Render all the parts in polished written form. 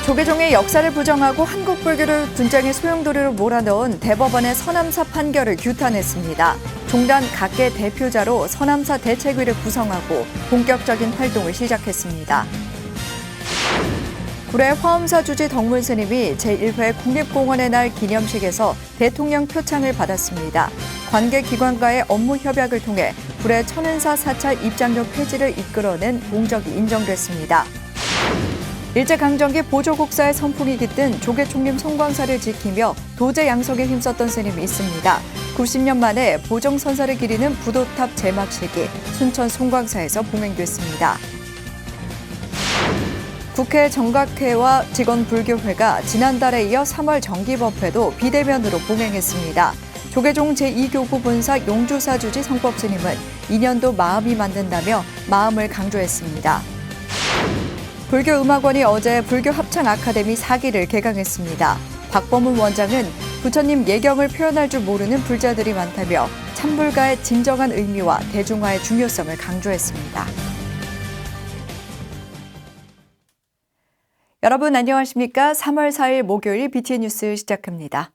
조계종의 역사를 부정하고 한국 불교를 분쟁의 소용돌이로 몰아넣은 대법원의 서남사 판결을 규탄했습니다. 종단 각계 대표자로 서남사 대책위를 구성하고 본격적인 활동을 시작했습니다. 구례 화엄사 주지 덕문 스님이 제1회 국립공원의 날 기념식에서 대통령 표창을 받았습니다. 관계기관과의 업무 협약을 통해 구례 천은사 사찰 입장료 폐지를 이끌어낸 공적이 인정됐습니다. 일제강점기 보조국사의 선풍이 깃든 조계총림 송광사를 지키며 도제 양성에 힘썼던 스님이 있습니다. 90년 만에 보정선사를 기리는 부도탑 제막식이 순천 송광사에서 봉행됐습니다. 국회 정각회와 직원불교회가 지난달에 이어 3월 정기법회도 비대면으로 봉행했습니다. 조계종 제2교구 본사 용주사 주지 성법스님은 2년도 마음이 만든다며 마음을 강조했습니다. 불교음악원이 어제 불교합창아카데미 4기를 개강했습니다. 박범훈 원장은 부처님 예경을 표현할 줄 모르는 불자들이 많다며 참불가의 진정한 의미와 대중화의 중요성을 강조했습니다. 여러분 안녕하십니까? 3월 4일 목요일 BTN 뉴스 시작합니다.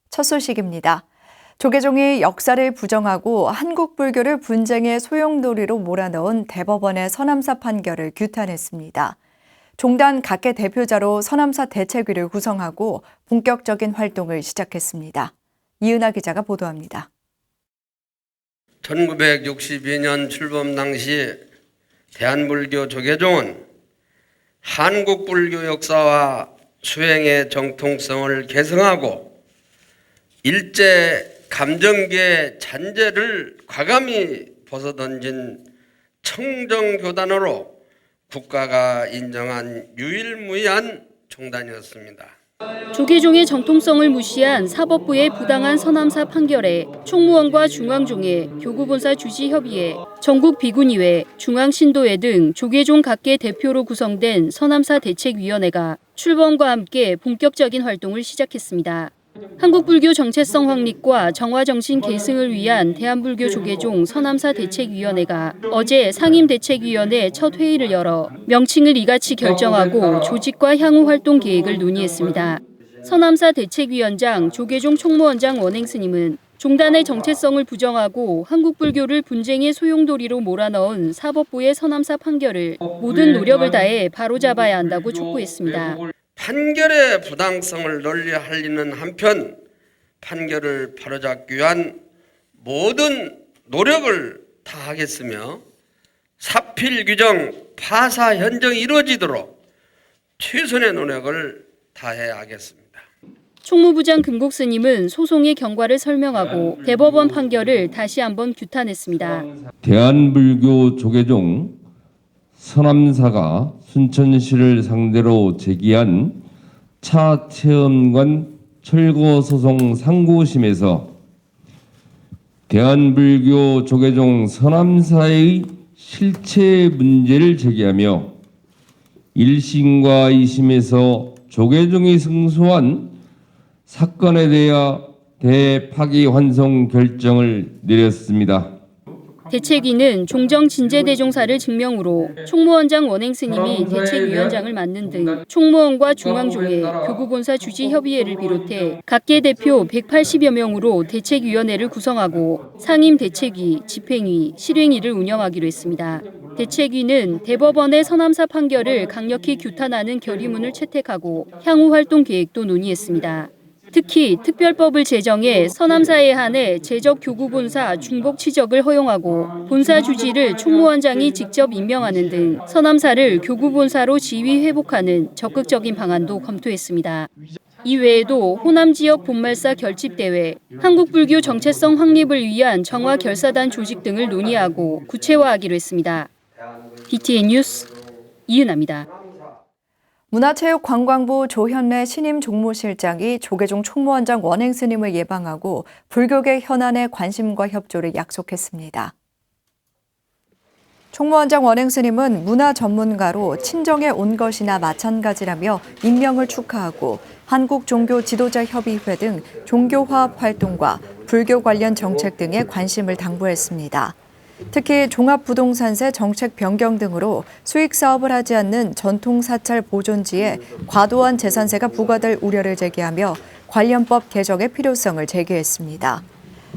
첫 소식입니다. 조계종이 역사를 부정하고 한국 불교를 분쟁의 소용돌이로 몰아넣은 대법원의 서남사 판결을 규탄했습니다. 종단 각계 대표자로 서남사 대책위를 구성하고 본격적인 활동을 시작했습니다. 이은하 기자가 보도합니다. 1962년 출범 당시 대한불교 조계종은 한국 불교 역사와 수행의 정통성을 개성하고 일제 감정기의 잔재를 과감히 벗어던진 청정교단으로 국가가 인정한 유일무이한 종단이었습니다. 조계종의 정통성을 무시한 사법부의 부당한 서남사 판결에 총무원과 중앙종회, 교구본사 주지협의회, 전국비군의회, 중앙신도회 등 조계종 각계 대표로 구성된 서남사 대책위원회가 출범과 함께 본격적인 활동을 시작했습니다. 한국불교 정체성 확립과 정화정신 계승을 위한 대한불교 조계종 서남사 대책위원회가 어제 상임대책위원회 첫 회의를 열어 명칭을 이같이 결정하고 조직과 향후 활동 계획을 논의했습니다. 서남사 대책위원장 조계종 총무원장 원행스님은 종단의 정체성을 부정하고 한국불교를 분쟁의 소용돌이로 몰아넣은 사법부의 서남사 판결을 모든 노력을 다해 바로잡아야 한다고 촉구했습니다. 판결의 부당성을 널리 알리는 한편 판결을 바로잡기 위한 모든 노력을 다하겠으며 사필 규정 파사 현정이 이루어지도록 최선의 노력을 다해야 하겠습니다. 총무부장 금곡스님은 소송의 경과를 설명하고 대법원 판결을 다시 한번 규탄했습니다. 대한불교 조계종 서남사가 순천시를 상대로 제기한 차체험관 철거소송 상고심에서 대한불교 조계종 서남사의 실체 문제를 제기하며 1심과 2심에서 조계종이 승소한 사건에 대하여 대파기환송 결정을 내렸습니다. 대책위는 종정진제대종사를 증명으로 총무원장 원행스님이 대책위원장을 맡는 등 총무원과 중앙종회, 교구본사 주지협의회를 비롯해 각계 대표 180여 명으로 대책위원회를 구성하고 상임대책위, 집행위, 실행위를 운영하기로 했습니다. 대책위는 대법원의 서남사 판결을 강력히 규탄하는 결의문을 채택하고 향후 활동 계획도 논의했습니다. 특히 특별법을 제정해 서남사에 한해 제적 교구본사 중복 취적을 허용하고 본사 주지를 총무원장이 직접 임명하는 등 서남사를 교구본사로 지위 회복하는 적극적인 방안도 검토했습니다. 이외에도 호남 지역 본말사 결집대회, 한국불교 정체성 확립을 위한 정화 결사단 조직 등을 논의하고 구체화하기로 했습니다. BTN 뉴스 이은하입니다. 문화체육관광부 조현래 신임 종무실장이 조계종 총무원장 원행스님을 예방하고 불교계 현안에 관심과 협조를 약속했습니다. 총무원장 원행스님은 문화 전문가로 친정에 온 것이나 마찬가지라며 임명을 축하하고 한국종교지도자협의회 등 종교화합 활동과 불교 관련 정책 등에 관심을 당부했습니다. 특히 종합부동산세 정책 변경 등으로 수익 사업을 하지 않는 전통 사찰 보존지에 과도한 재산세가 부과될 우려를 제기하며 관련법 개정의 필요성을 제기했습니다.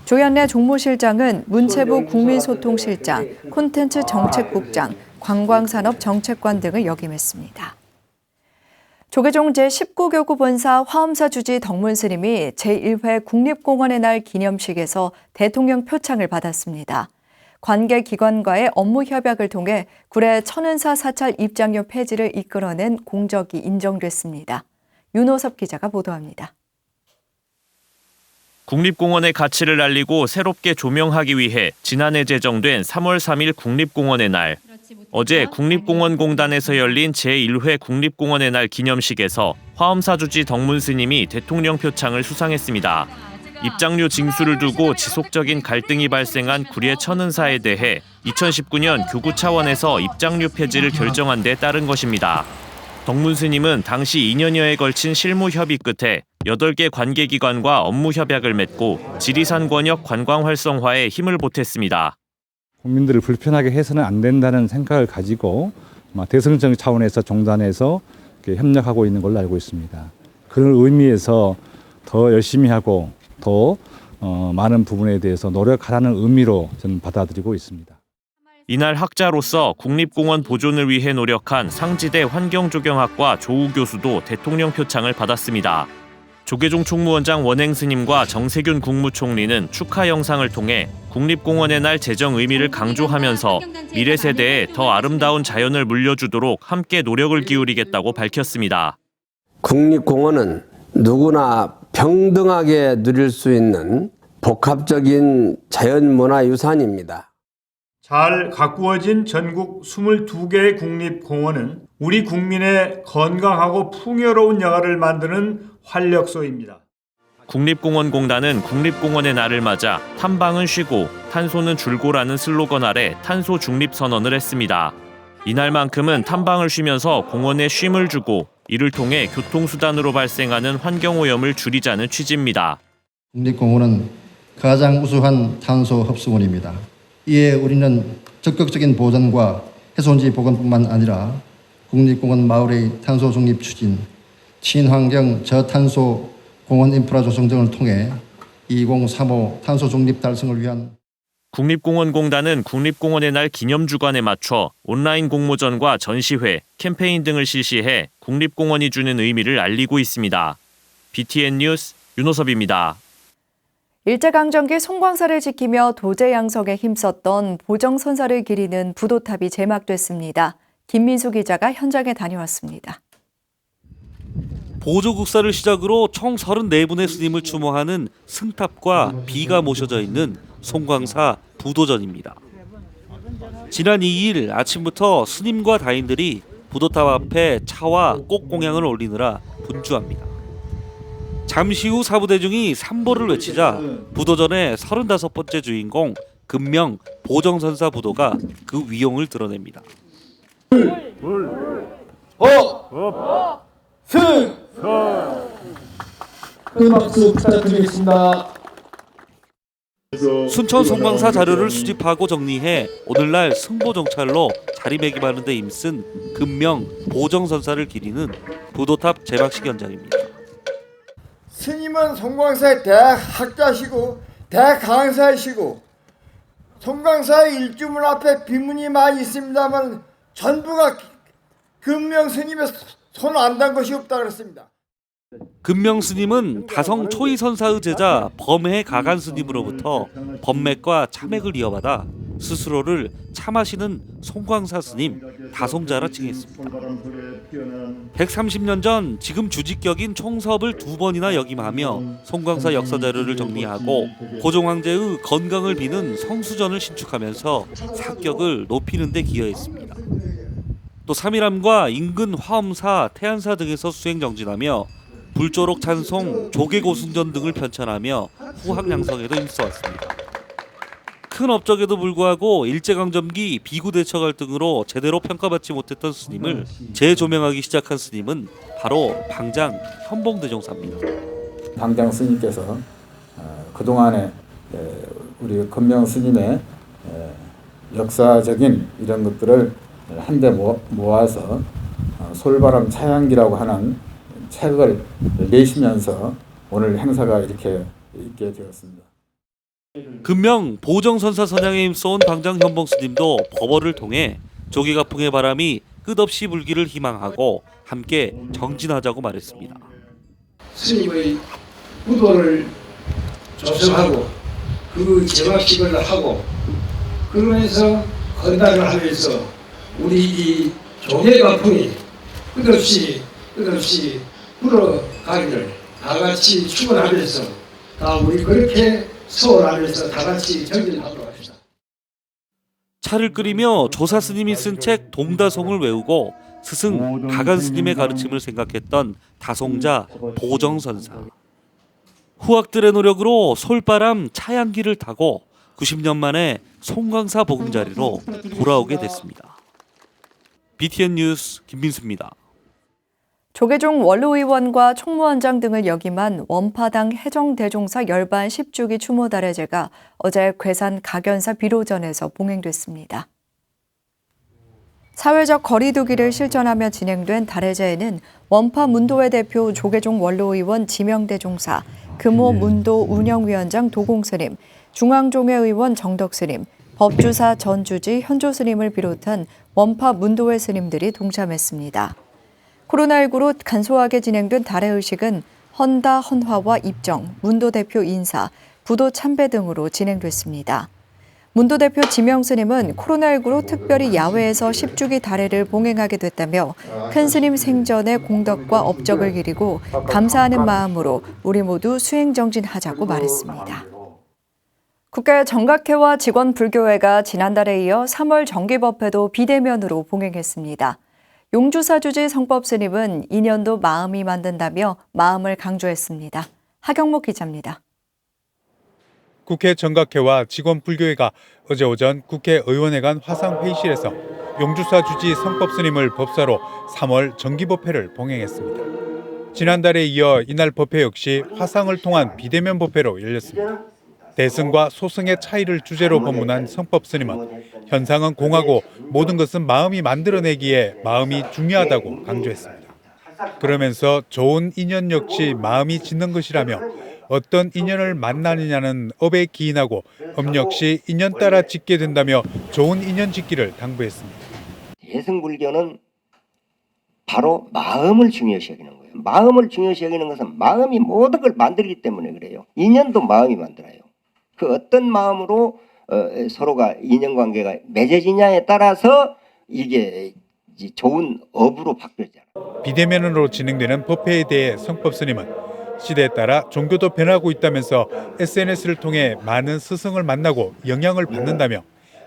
조현래 종무실장은 문체부 국민소통실장, 콘텐츠 정책국장, 관광산업정책관 등을 역임했습니다. 조계종 제19교구 본사 화엄사 주지 덕문 스님이 제1회 국립공원의 날 기념식에서 대통령 표창을 받았습니다. 관계 기관과의 업무 협약을 통해 구례 천은사 사찰 입장료 폐지를 이끌어낸 공적이 인정됐습니다. 윤호섭 기자가 보도합니다. 국립공원의 가치를 알리고 새롭게 조명하기 위해 지난해 제정된 3월 3일 국립공원의 날. 어제 국립공원공단에서 열린 제1회 국립공원의 날 기념식에서 화엄사주지 덕문 스님이 대통령 표창을 수상했습니다. 입장료 징수를 두고 지속적인 갈등이 발생한 구례 천은사에 대해 2019년 교구 차원에서 입장료 폐지를 결정한 데 따른 것입니다. 덕문 스님은 당시 2년여에 걸친 실무 협의 끝에 8개 관계기관과 업무 협약을 맺고 지리산 권역 관광 활성화에 힘을 보탰습니다. 국민들을 불편하게 해서는 안 된다는 생각을 가지고 대승적 차원에서 종단에서 협력하고 있는 걸로 알고 있습니다. 그런 의미에서 더 열심히 하고 더 많은 부분에 대해서 노력하라는 의미로 저는 받아들이고 있습니다. 이날 학자로서 국립공원 보존을 위해 노력한 상지대 환경조경학과 조우 교수도 대통령 표창을 받았습니다. 조계종 총무원장 원행 스님과 정세균 국무총리는 축하 영상을 통해 국립공원의 날 제정 의미를 강조하면서 미래 세대에 더 아름다운 자연을 물려주도록 함께 노력을 기울이겠다고 밝혔습니다. 국립공원은 누구나 평등하게 누릴 수 있는 복합적인 자연문화유산입니다. 잘 가꾸어진 전국 22개의 국립공원은 우리 국민의 건강하고 풍요로운 여가를 만드는 활력소입니다. 국립공원공단은 국립공원의 날을 맞아 탐방은 쉬고 탄소는 줄고라는 슬로건 아래 탄소 중립 선언을 했습니다. 이날만큼은 탐방을 쉬면서 공원에 쉼을 주고 이를 통해 교통수단으로 발생하는 환경오염을 줄이자는 취지입니다. 국립공원은 가장 우수한 탄소 흡수원입니다. 이에 우리는 적극적인 보존과 훼손지 복원뿐만 아니라 국립공원 마을의 탄소 중립 추진, 친환경 저탄소 공원 인프라 조성 등을 통해 2035 탄소 중립 달성을 위한 국립공원공단은 국립공원의 날 기념주간에 맞춰 온라인 공모전과 전시회, 캠페인 등을 실시해 국립공원이 주는 의미를 알리고 있습니다. BTN 뉴스 윤호섭입니다. 일제강점기 송광사를 지키며 도제 양성에 힘썼던 보정선사를 기리는 부도탑이 제막됐습니다. 김민수 기자가 현장에 다녀왔습니다. 보조국사를 시작으로 총 34분의 스님을 추모하는 승탑과 비가 모셔져 있는 송광사 부도전입니다. 지난 2일 아침부터 스님과 다인들이 부도탑 앞에 차와 꽃공양을 올리느라 분주합니다. 잠시 후 사부대중이 삼보를 외치자 부도전의 35번째 주인공 금명 보정선사 부도가 그 위용을 드러냅니다. 큰 박수 부탁드리겠습니다. 순천 송광사 자료를 수집하고 정리해 오늘날 승보정찰로 자리매김하는 데 힘쓴 금명 보정선사를 기리는 부도탑 제막식 현장입니다. 스님은 송광사의 대학자시고 대강사이시고 송광사의 일주문 앞에 비문이 많이 있습니다만 전부가 금명 스님의 손 안 단 것이 없다 그랬습니다. 금명 스님은 다성 초이선사의 제자 범해 가간 스님으로부터 법맥과 참맥을 이어받아 스스로를 참하시는 송광사 스님 다송자라 칭했습니다. 130년 전 지금 주직격인 총섭을 2번이나 역임하며 송광사 역사 자료를 정리하고 고종황제의 건강을 비는 성수전을 신축하면서 사격을 높이는 데 기여했습니다. 또 삼일암과 인근 화엄사, 태안사 등에서 수행 정진하며 불조록 찬송, 조계고승전 등을 편찬하며 후학 양성에도 힘써왔습니다. 큰 업적에도 불구하고 일제강점기 비구 대처 갈등으로 제대로 평가받지 못했던 스님을 재조명하기 시작한 스님은 바로 방장 현봉대종사입니다. 방장 스님께서 그동안에 우리 금명 스님의 역사적인 이런 것들을 한데 모아서 솔바람 차양기라고 하는 책을 내시면서 오늘 행사가 이렇게 있게 되었습니다. 금명 보정선사 선양에 힘써온 방장 현봉 스님도 법어를 통해 조기가풍의 바람이 끝없이 불기를 희망하고 함께 정진하자고 말했습니다. 스님의 무도를 조성하고 그 제막식을 하고 그러면서 헌당을 하면서 우리 이 조계가풍이 끝없이 불어가기를 다 같이 축원하면서 다 우리 그렇게 소원하면서 다 같이 정진하도록 합시다. 차를 끓이며 조사 스님이 쓴 책 동다송을 외우고 스승 가간 스님의 가르침을 생각했던 다송자 보정선사. 후학들의 노력으로 솔바람 차양기를 타고 90년 만에 송광사 보금자리로 돌아오게 됐습니다. BTN 뉴스 김민수입니다. 조계종 원로의원과 총무원장 등을 역임한 원파당 해정대종사 열반 10주기 추모달해제가 어제 괴산 각연사 비로전에서 봉행됐습니다. 사회적 거리두기를 실천하며 진행된 달해제에는 원파 문도회 대표 조계종 원로의원 지명대종사, 금호 문도 운영위원장 도공스님, 중앙종회 의원 정덕스님, 법주사 전주지 현조스님을 비롯한 원파 문도회 스님들이 동참했습니다. 코로나19로 간소하게 진행된 달해의식은 헌다 헌화와 입정, 문도 대표 인사, 부도 참배 등으로 진행됐습니다. 문도 대표 지명 스님은 코로나19로 특별히 야외에서 10주기 달해를 봉행하게 됐다며 큰 스님 생전의 공덕과 업적을 기리고 감사하는 마음으로 우리 모두 수행정진하자고 말했습니다. 국회 정각회와 직원불교회가 지난달에 이어 3월 정기법회도 비대면으로 봉행했습니다. 용주사주지 성법스님은 인연도 마음이 만든다며 마음을 강조했습니다. 하경목 기자입니다. 국회 정각회와 직원불교회가 어제 오전 국회의원회관 화상회의실에서 용주사주지 성법스님을 법사로 3월 정기법회를 봉행했습니다. 지난달에 이어 이날 법회 역시 화상을 통한 비대면 법회로 열렸습니다. 대승과 소승의 차이를 주제로 법문한 성법스님은 현상은 공하고 모든 것은 마음이 만들어내기에 마음이 중요하다고 강조했습니다. 그러면서 좋은 인연 역시 마음이 짓는 것이라며 어떤 인연을 만나느냐는 업에 기인하고 업 역시 인연 따라 짓게 된다며 좋은 인연 짓기를 당부했습니다. 대승불교는 바로 마음을 중요시 여기는 거예요. 마음을 중요시 여기는 것은 마음이 모든 걸 만들기 때문에 그래요. 인연도 마음이 만들어요. 그 어떤 마음으로 서로가 인연관계가 맺어지냐에 따라서 이게 좋은 업으로 바뀌었잖아요. 비대면으로 진행되는 법회에 대해 성법스님은 시대에 따라 종교도 변하고 있다면서 SNS를 통해 많은 스승을 만나고 영향을 받는다며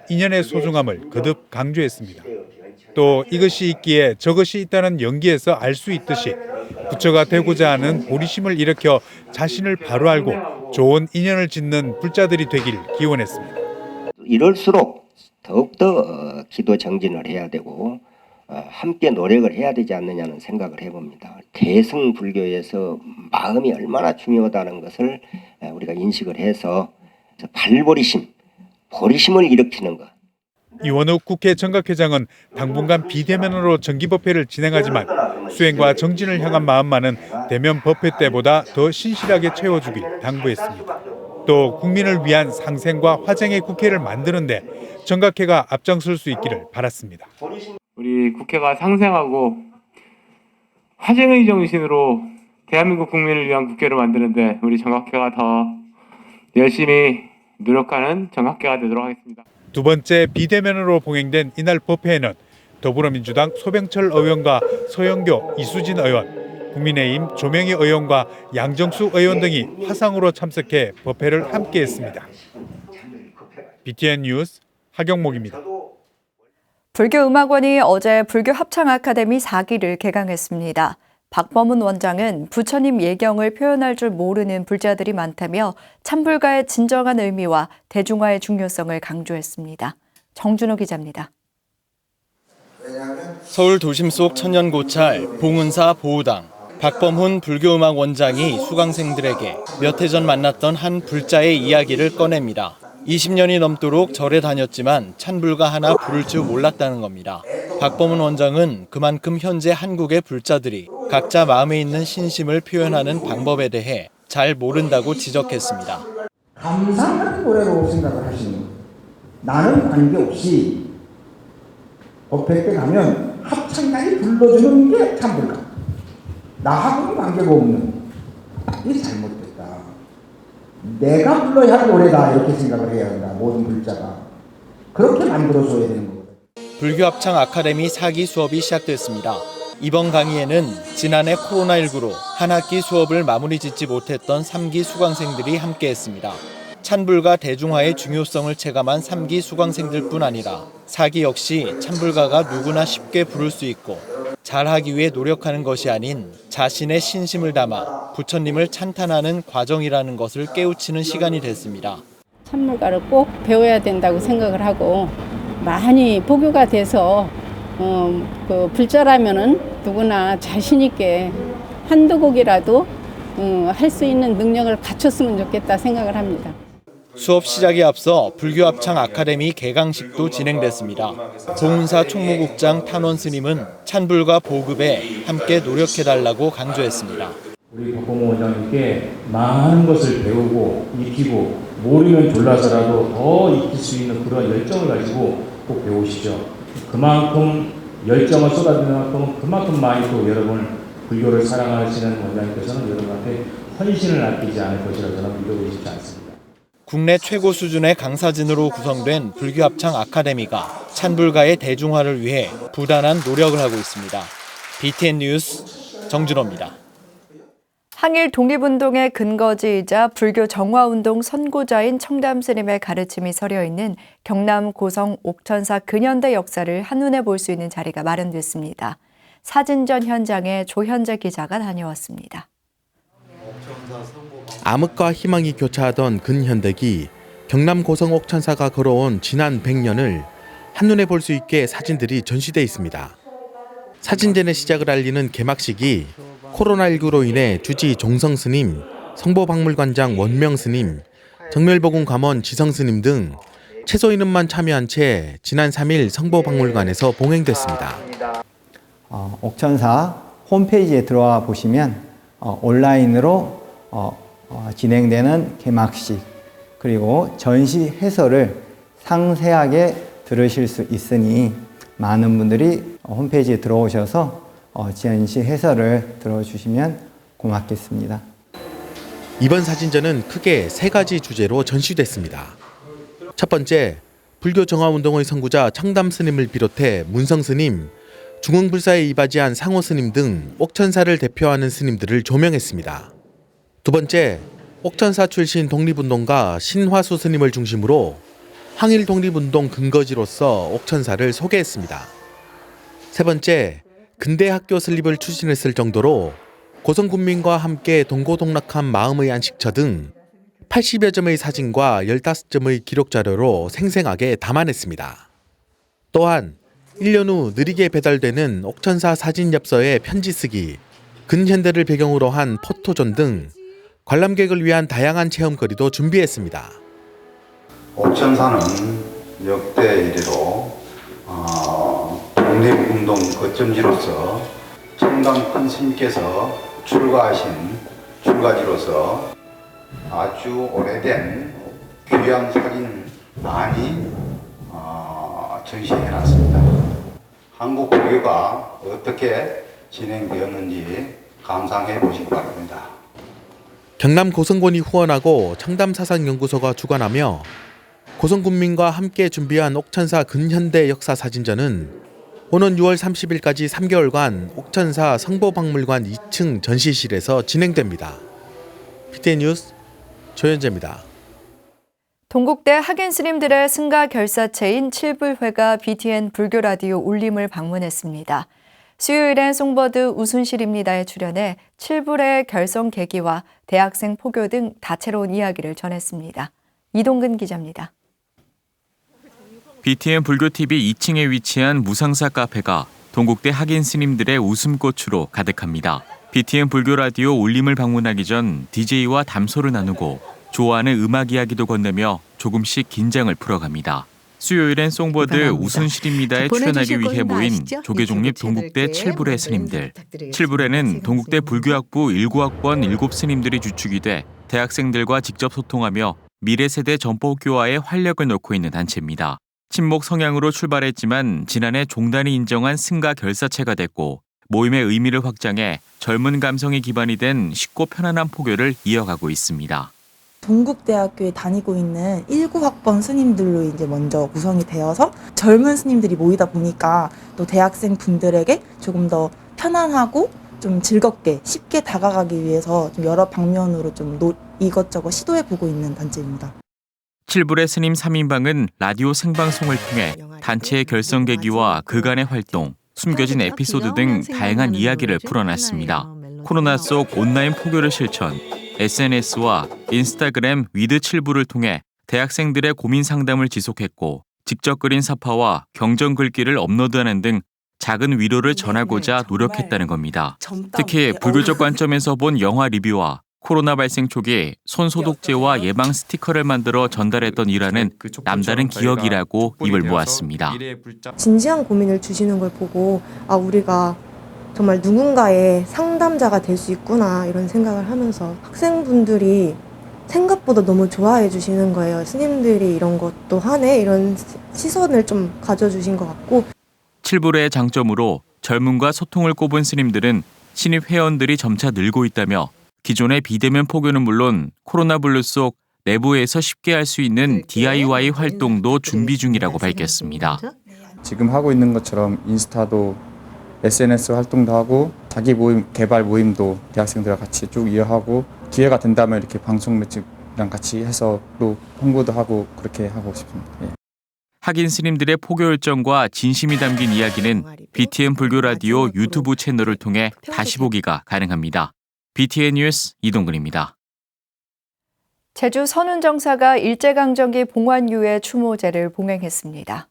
인연의 소중함을 거듭 강조했습니다. 또 이것이 있기에 저것이 있다는 연기에서 알 수 있듯이 부처가 되고자 하는 보리심을 일으켜 자신을 바로 알고 좋은 인연을 짓는 불자들이 되길 기원했습니다. 이럴수록 더욱더 기도 정진을 해야 되고 함께 노력을 해야 되지 않느냐는 생각을 해봅니다. 대승불교에서 마음이 얼마나 중요하다는 것을 우리가 인식을 해서 발보리심, 보리심을 일으키는 것. 이원욱 국회 정각회장은 당분간 비대면으로 정기법회를 진행하지만 수행과 정진을 향한 마음만은 대면 법회 때보다 더 신실하게 채워주길 당부했습니다. 또 국민을 위한 상생과 화쟁의 국회를 만드는 데 정각회가 앞장설 수 있기를 바랐습니다. 우리 국회가 상생하고 화쟁의 정신으로 대한민국 국민을 위한 국회를 만드는데 우리 정각회가 더 열심히 노력하는 정각회가 되도록 하겠습니다. 두 번째 비대면으로 봉행된 이날 법회에는 더불어민주당 소병철 의원과 서영교, 이수진 의원, 국민의힘 조명희 의원과 양정수 의원 등이 화상으로 참석해 법회를 함께했습니다. BTN 뉴스 하경목입니다. 불교음악원이 어제 불교 합창 아카데미 4기를 개강했습니다. 박범은 원장은 부처님 예경을 표현할 줄 모르는 불자들이 많다며 참불가의 진정한 의미와 대중화의 중요성을 강조했습니다. 정준호 기자입니다. 서울 도심 속 천년고찰 봉은사 보우당 박범훈 불교음악 원장이 수강생들에게 몇 해 전 만났던 한 불자의 이야기를 꺼냅니다. 20년이 넘도록 절에 다녔지만 찬불가 하나 부를 줄 몰랐다는 겁니다. 박범훈 원장은 그만큼 현재 한국의 불자들이 각자 마음에 있는 신심을 표현하는 방법에 대해 잘 모른다고 지적했습니다. 감상하는 노래로 생각을 하시는 거예요. 나는 관계없이 법회 때 가면 합창단이 불러주는 게 찬불가. 나하고는 관계가 없는. 이게 잘못됐다. 내가 불러야 할 노래다 이렇게 생각을 해야 한다. 모든 불자가. 그렇게 만들어줘야 되는 거거든요. 불교 합창 아카데미 4기 수업이 시작됐습니다. 이번 강의에는 지난해 코로나19로 한 학기 수업을 마무리 짓지 못했던 3기 수강생들이 함께했습니다. 찬불가 대중화의 중요성을 체감한 3기 수강생들뿐 아니라 4기 역시 찬불가가 누구나 쉽게 부를 수 있고 잘하기 위해 노력하는 것이 아닌 자신의 신심을 담아 부처님을 찬탄하는 과정이라는 것을 깨우치는 시간이 됐습니다. 찬불가를 꼭 배워야 된다고 생각을 하고 많이 보교가 돼서 그 불자라면은 누구나 자신 있게 한두 곡이라도 할 수 있는 능력을 갖췄으면 좋겠다 생각을 합니다. 수업 시작에 앞서 불교 합창 아카데미 개강식도 진행됐습니다. 봉은사 총무국장 탄원 스님은 찬불가 보급에 함께 노력해달라고 강조했습니다. 우리 박범훈 원장님께 많은 것을 배우고 익히고 모르면 졸라서라도 더 익힐 수 있는 그런 열정을 가지고 꼭 배우시죠. 그만큼 열정을 쏟아내는 만큼 그만큼 많이 또 여러분 불교를 사랑하시는 원장님께서는 여러분한테 헌신을 아끼지 않을 것이라 저는 믿어보고 싶지 않습니다. 국내 최고 수준의 강사진으로 구성된 불교 합창 아카데미가 찬불가의 대중화를 위해 부단한 노력을 하고 있습니다. BTN 뉴스 정준호입니다. 항일 독립운동의 근거지이자 불교 정화운동 선구자인 청담 스님의 가르침이 서려 있는 경남 고성 옥천사 근현대 역사를 한눈에 볼 수 있는 자리가 마련됐습니다. 사진전 현장에 조현재 기자가 다녀왔습니다. 암흑과 희망이 교차하던 근현대기 경남 고성 옥천사가 걸어온 지난 100년을 한눈에 볼 수 있게 사진들이 전시돼 있습니다. 사진전의 시작을 알리는 개막식이 코로나19로 인해 주지 종성 스님, 성보박물관장 원명 스님, 정멸보궁 감원 지성 스님 등 최소 인원만 참여한 채 지난 3일 성보박물관에서 봉행됐습니다. 옥천사 홈페이지에 들어와 보시면 온라인으로 진행되는 개막식 그리고 전시 해설을 상세하게 들으실 수 있으니 많은 분들이 홈페이지에 들어오셔서 전시 해설을 들어주시면 고맙겠습니다. 이번 사진전은 크게 3가지 주제로 전시됐습니다. 첫 번째, 불교 정화운동의 선구자 청담 스님을 비롯해 문성 스님, 중흥불사에 이바지한 상호 스님 등 옥천사를 대표하는 스님들을 조명했습니다. 두 번째, 옥천사 출신 독립운동가 신화수 스님을 중심으로 항일 독립운동 근거지로서 옥천사를 소개했습니다. 세 번째, 근대 학교 설립을 추진했을 정도로 고성군민과 함께 동고동락한 마음의 안식처 등 80여 점의 사진과 15점의 기록 자료로 생생하게 담아냈습니다. 또한 1년 후 느리게 배달되는 옥천사 사진 엽서의 편지 쓰기, 근현대를 배경으로 한 포토존 등 관람객을 위한 다양한 체험거리도 준비했습니다. 옥천사는 역대 이래로 독립운동 거점지로서 청담 큰 스님께서 출가하신 출가지로서 아주 오래된 귀한 사진 많이 전시해놨습니다. 한국 불교가 어떻게 진행되었는지 감상해 보시기 바랍니다. 경남 고성군이 후원하고 청담사상연구소가 주관하며 고성군민과 함께 준비한 옥천사 근현대 역사 사진전은 오는 6월 30일까지 3개월간 옥천사 성보박물관 2층 전시실에서 진행됩니다. BTN 뉴스 조현재입니다. 동국대 학인 스님들의 승가 결사체인 칠불회가 BTN 불교 라디오 울림을 방문했습니다. 수요일엔 송버드 우순실입니다에 출연해 칠불의 결성 계기와 대학생 포교 등 다채로운 이야기를 전했습니다. 이동근 기자입니다. BTN 불교TV 2층에 위치한 무상사 카페가 동국대 학인 스님들의 웃음꽃으로 가득합니다. BTN 불교 라디오 울림을 방문하기 전 DJ와 담소를 나누고 좋아하는 음악 이야기도 건네며 조금씩 긴장을 풀어갑니다. 수요일엔 송버드 우순실입니다에 출연하기 위해 모인 조계종립 동국대 7불의 스님들. 7불에는 동국대 불교학부 19학번 7스님들이 주축이 돼 대학생들과 직접 소통하며 미래 세대 전법교화에 활력을 놓고 있는 단체입니다. 친목 성향으로 출발했지만 지난해 종단이 인정한 승가 결사체가 됐고 모임의 의미를 확장해 젊은 감성이 기반이 된 쉽고 편안한 포교를 이어가고 있습니다. 동국대학교에 다니고 있는 19학번 스님들로 이제 먼저 구성이 되어서 젊은 스님들이 모이다 보니까 또 대학생 분들에게 조금 더 편안하고 좀 즐겁게 쉽게 다가가기 위해서 좀 여러 방면으로 좀 이것저것 시도해보고 있는 단체입니다. 7불의 스님 3인방은 라디오 생방송을 통해 단체의 결성 계기와 그간의 활동, 숨겨진 에피소드 등 다양한 이야기를 풀어놨습니다. 코로나 속 온라인 포교를 실천, SNS와 인스타그램 위드 7불을 통해 대학생들의 고민 상담을 지속했고 직접 그린 사파와 경전 글귀를 업로드하는 등 작은 위로를 전하고자 노력했다는 겁니다. 특히 불교적 관점에서 본 영화 리뷰와 코로나 발생 초기 손소독제와 예방 스티커를 만들어 전달했던 일화는 남다른 기억이라고 입을 모았습니다. 진지한 고민을 주시는 걸 보고 우리가 정말 누군가의 상담자가 될 수 있구나 이런 생각을 하면서 학생분들이 생각보다 너무 좋아해 주시는 거예요. 스님들이 이런 것도 하네 이런 시선을 좀 가져주신 것 같고 7불의 장점으로 젊음과 소통을 꼽은 스님들은 신입 회원들이 점차 늘고 있다며 기존의 비대면 포교는 물론 코로나 블루 속 내부에서 쉽게 할 수 있는 DIY 활동도 준비 중이라고 밝혔습니다. 지금 하고 있는 것처럼 인스타도 SNS 활동도 하고 자기 모임 개발 모임도 대학생들과 같이 쭉 이어하고 기회가 된다면 이렇게 방송 매체랑 같이 해서 또 홍보도 하고 그렇게 하고 싶습니다. 예. 학인 스님들의 포교 열정과 진심이 담긴 이야기는 BTN 불교 라디오 유튜브 채널을 통해 다시 보기가 가능합니다. BTN 뉴스 이동근입니다. 제주 선운정사가 일제강점기 봉환유해 추모제를 봉행했습니다.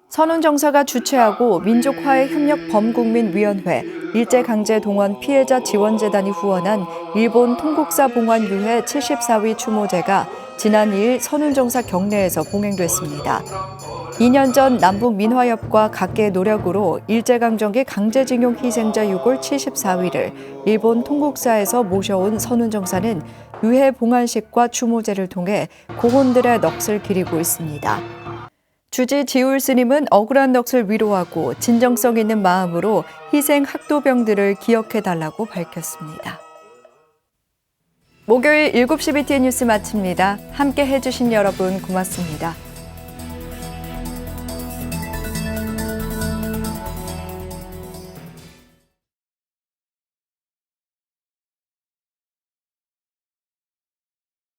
선운정사가 주최하고 민족화해협력범국민위원회, 일제강제동원 피해자 지원재단이 후원한 일본 통국사 봉환유해 74위 추모제가 지난 2일 선운정사 경내에서 봉행됐습니다. 2년 전 남북민화협과 각계의 노력으로 일제강점기 강제징용 희생자 유골 74위를 일본 통국사에서 모셔온 선운정사는 유해 봉환식과 추모제를 통해 고혼들의 넋을 기리고 있습니다. 주지 지울 스님은 억울한 넋을 위로하고 진정성 있는 마음으로 희생 학도병들을 기억해달라고 밝혔습니다. 목요일 7시 BTN 뉴스 마칩니다. 함께 해주신 여러분 고맙습니다.